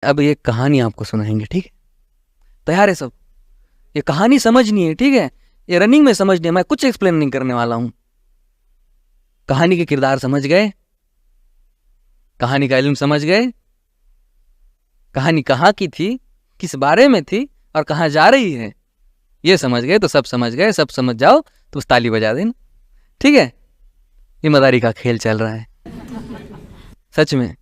अब ये कहानी आपको सुनाएंगे, ठीक है? तैयार है सब? ये कहानी समझनी है, ठीक है? ये रनिंग में समझनी है, मैं कुछ एक्सप्लेन नहीं करने वाला हूं। कहानी के किरदार समझ गए? कहानी का इल्म समझ गए? कहानी कहाँ की थी, किस बारे में थी और कहाँ जा रही है, ये समझ गए तो सब समझ गए। सब समझ जाओ तो उस ताली बजा देना, ठीक है? ये मदारी का खेल चल रहा है सच में।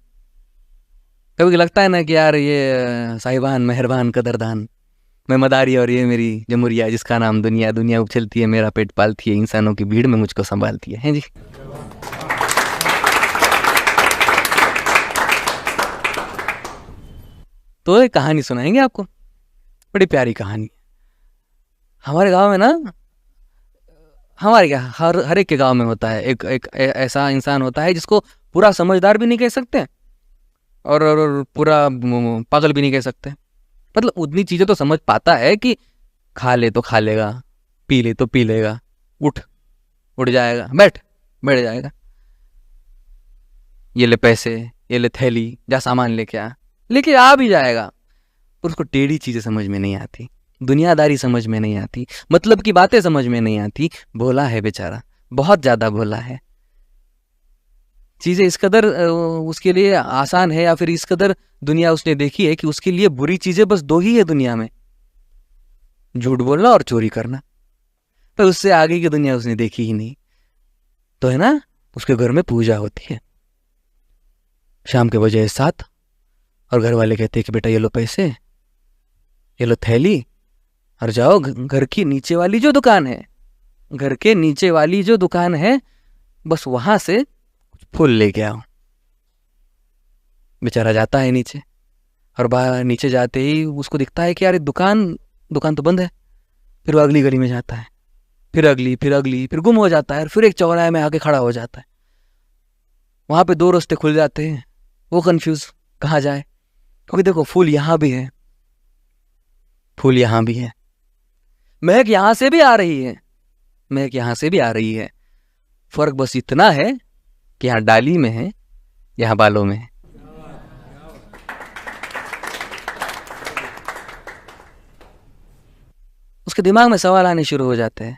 कभी लगता है ना कि यार ये साहिबान मेहरबान कदरदान, मैं मदारी और ये मेरी जमुरिया जिसका नाम दुनिया, दुनिया उछलती है मेरा पेट पालती है, इंसानों की भीड़ में मुझको संभालती है जी। तो एक कहानी सुनाएंगे आपको, बड़ी प्यारी कहानी। हमारे गांव में ना, हमारे क्या हर एक के गांव में होता है एक ऐसा इंसान होता है जिसको पूरा समझदार भी नहीं कह सकते और पूरा पागल भी नहीं कह सकते। मतलब उतनी चीजें तो समझ पाता है कि खा ले तो खा लेगा, पी ले तो पी लेगा, उठ जाएगा, बैठ जाएगा, ये ले पैसे, ये ले थैली, जा सामान लेके आ भी जाएगा। पर उसको टेढ़ी चीजें समझ में नहीं आती, दुनियादारी समझ में नहीं आती, मतलब की बातें समझ में नहीं आती। भोला है बेचारा, बहुत ज्यादा भोला है। चीजें इस कदर उसके लिए आसान है या फिर इस कदर दुनिया उसने देखी है कि उसके लिए बुरी चीजें बस दो ही है दुनिया में, झूठ बोलना और चोरी करना। पर उससे आगे की दुनिया उसने देखी ही नहीं। तो है ना, उसके घर में पूजा होती है, शाम के बजे 7 और घर वाले कहते हैं कि बेटा ये लो पैसे, ये लो थैली और जाओ घर की नीचे वाली जो दुकान है, घर के नीचे वाली जो दुकान है, बस वहां से फूल लेके आओ। बेचारा जाता है नीचे और बाहर नीचे जाते ही उसको दिखता है कि यार दुकान तो बंद है। फिर वो अगली गली में जाता है, फिर अगली, फिर गुम हो जाता है, फिर एक चौराहे में आके खड़ा हो जाता है। वहां पे 2 रास्ते खुल जाते हैं, वो कंफ्यूज कहाँ जाए, क्योंकि देखो फूल यहां भी है, फूल यहां भी है, महक यहां से भी आ रही है, महक यहां से भी आ रही है। फर्क बस इतना है कि यहाँ डाली में है, यहाँ बालों में है। उसके दिमाग में सवाल आने शुरू हो जाते हैं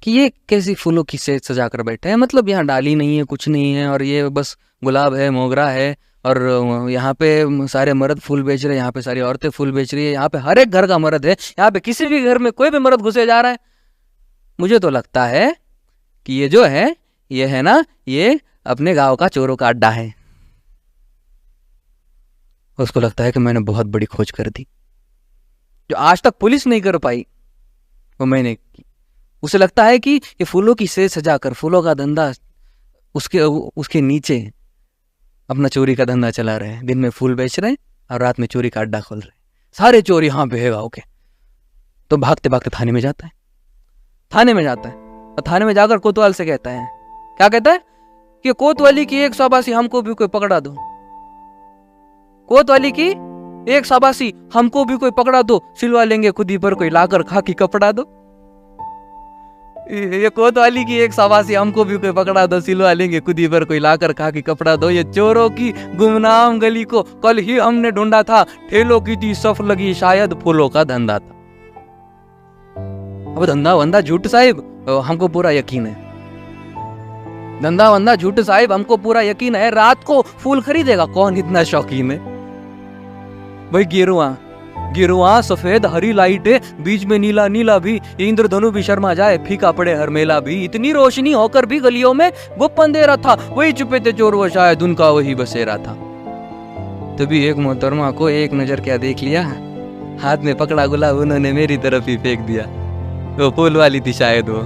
कि ये कैसी फूलों की से सजा कर बैठे हैं, मतलब यहाँ डाली नहीं है, कुछ नहीं है, और ये बस गुलाब है, मोगरा है, और यहाँ पे सारे मर्द फूल बेच रहे हैं, यहाँ पे सारी औरतें फूल बेच रही है, यहाँ पे हर एक घर का मर्द है, यहाँ पे किसी भी घर में कोई भी मर्द घुसे जा रहा है। मुझे तो लगता है कि ये जो है, ये है ना, ये अपने गांव का चोरों का अड्डा है। उसको लगता है कि मैंने बहुत बड़ी खोज कर दी, जो आज तक पुलिस नहीं कर पाई वो मैंने की। उसे लगता है कि ये फूलों की सेज सजाकर, फूलों का धंधा, उसके नीचे अपना चोरी का धंधा चला रहे हैं। दिन में फूल बेच रहे हैं और रात में चोरी का अड्डा खोल रहे हैं। सारे चोर यहाँ पे है गाँव के। तो भागते भागते थाने में जाता है, और थाने में जाकर कोतवाल से कहता है, क्या कहता है कि कोतवाली की एक शाबाशी हमको भी कोई पकड़ा दो, कोतवाली की एक शाबाशी हमको भी कोई पकड़ा दो, सिलवा लेंगे खुद ही पर कोई लाकर खाकी कपड़ा दो। ये कोतवाली की एक शाबाशी हमको भी कोई पकड़ा दो, सिलवा लेंगे खुद ही पर कोई लाकर खाकी कपड़ा दो। ये चोरों की गुमनाम गली को कल ही हमने ढूंढा था, ठेलों की थी सफ लगी, शायद फूलों का धंधा था। अब धंधा वंदा झूठ साहिब, हमको पूरा यकीन है, धंधा वंदा झूठ साहिब, हमको पूरा यकीन है। रात को फूल खरीदेगा कौन इतना शौकीन है भाई। गिरुआ सफेद हरी लाइटें, बीच में नीला नीला भी, इंद्रधनु भी शर्मा जाए, फीका पड़े हर मेला भी। इतनी रोशनी होकर भी गलियों में गुप्त अंधेरा था, वही छुपे थे चोर वो शायद उनका वही बसेरा था। तभी एक मोहतरमा को एक नजर क्या देख लिया, हाथ में पकड़ा गुलाब उन्होंने मेरी तरफ ही फेंक दिया। वो फूल वाली थी शायद, वो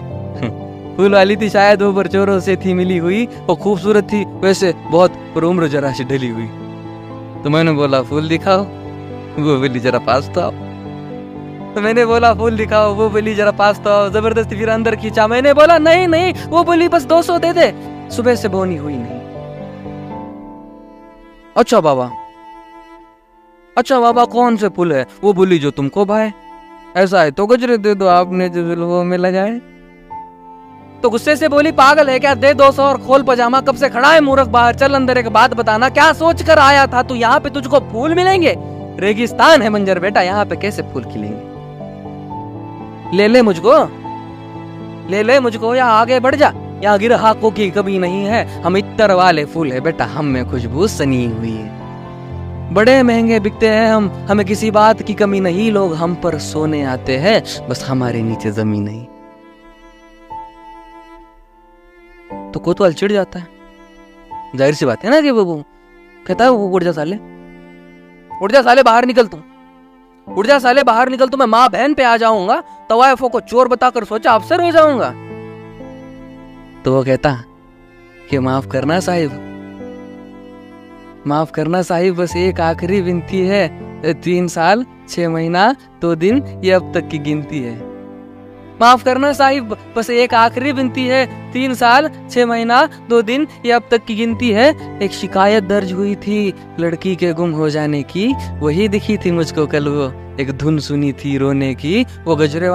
फूल वाली थी शायद, वो पर चोरों से थी मिली हुई। वो खूबसूरत थी वैसे बहुत, पर उम्र जरा सी ढली हुई। तो मैंने बोला फूल दिखाओ, वो बोली जरा पास तो आओ। तो मैंने बोला फूल दिखाओ, वो बोली जरा पास तो आओ। जबरदस्ती फिर अंदर खींचा, मैंने बोला नहीं नहीं, वो बोली बस 200 दे दे, सुबह से बोनी हुई नहीं। अच्छा बाबा कौन से फूल है? वो बोली जो तुमको भाए। ऐसा है तो गजरे दे दो, आपने जो वो में लगाए। तो गुस्से से बोली, पागल है क्या, दे 200 और खोल पजामा, कब से खड़ा है मूर्ख बाहर, चल अंदर, एक बात बताना, क्या सोच कर आया था तू, यहाँ पे तुझको फूल मिलेंगे? रेगिस्तान है मंजर बेटा, यहाँ पे कैसे फूल खिलेंगे? ले ले मुझको या आगे बढ़ जा, यहाँ गिरहाकों की कमी नहीं है, हम इत्तर वाले फूल है बेटा, हम में खुशबू सनी हुई है, बड़े महंगे बिकते हैं हम, हमें किसी बात की कमी नहीं, लोग हम पर सोने आते हैं, बस हमारे नीचे जमीन नहीं। तो कोतवाल चिढ़ जाता है, जाहिर सी बात है ना कि वो कहता है, वो उड़ जा साले, उड़ जा साले, बाहर निकल तू, उड़ जा साले बाहर निकल, तो मैं माँ बहन पे आ जाऊंगा, तवायफों को चोर बताकर सोचा अफसर हो जाऊंगा। तो वो कहता कि माफ करना साहिब, माफ करना साहिब, बस एक आखिरी विनती है, 3 साल 6 महीना 2 दिन ये अब तक की गिनती है। माफ करना साहिब, बस एक आखिरी विनती है, 3 साल 6 महीना 2 दिन ये अब तक की गिनती है। एक शिकायत दर्ज हुई थी लड़की के गुम हो जाने की, वही दिखी थी मुझको कल, वो एक धुन सुनी थी रोने की, वो गजरे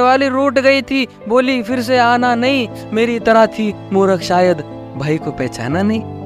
वाली रूठ गई थी, बोली फिर से आना नहीं, मेरी तरह थी मूर्ख शायद, भाई को पहचाना नहीं।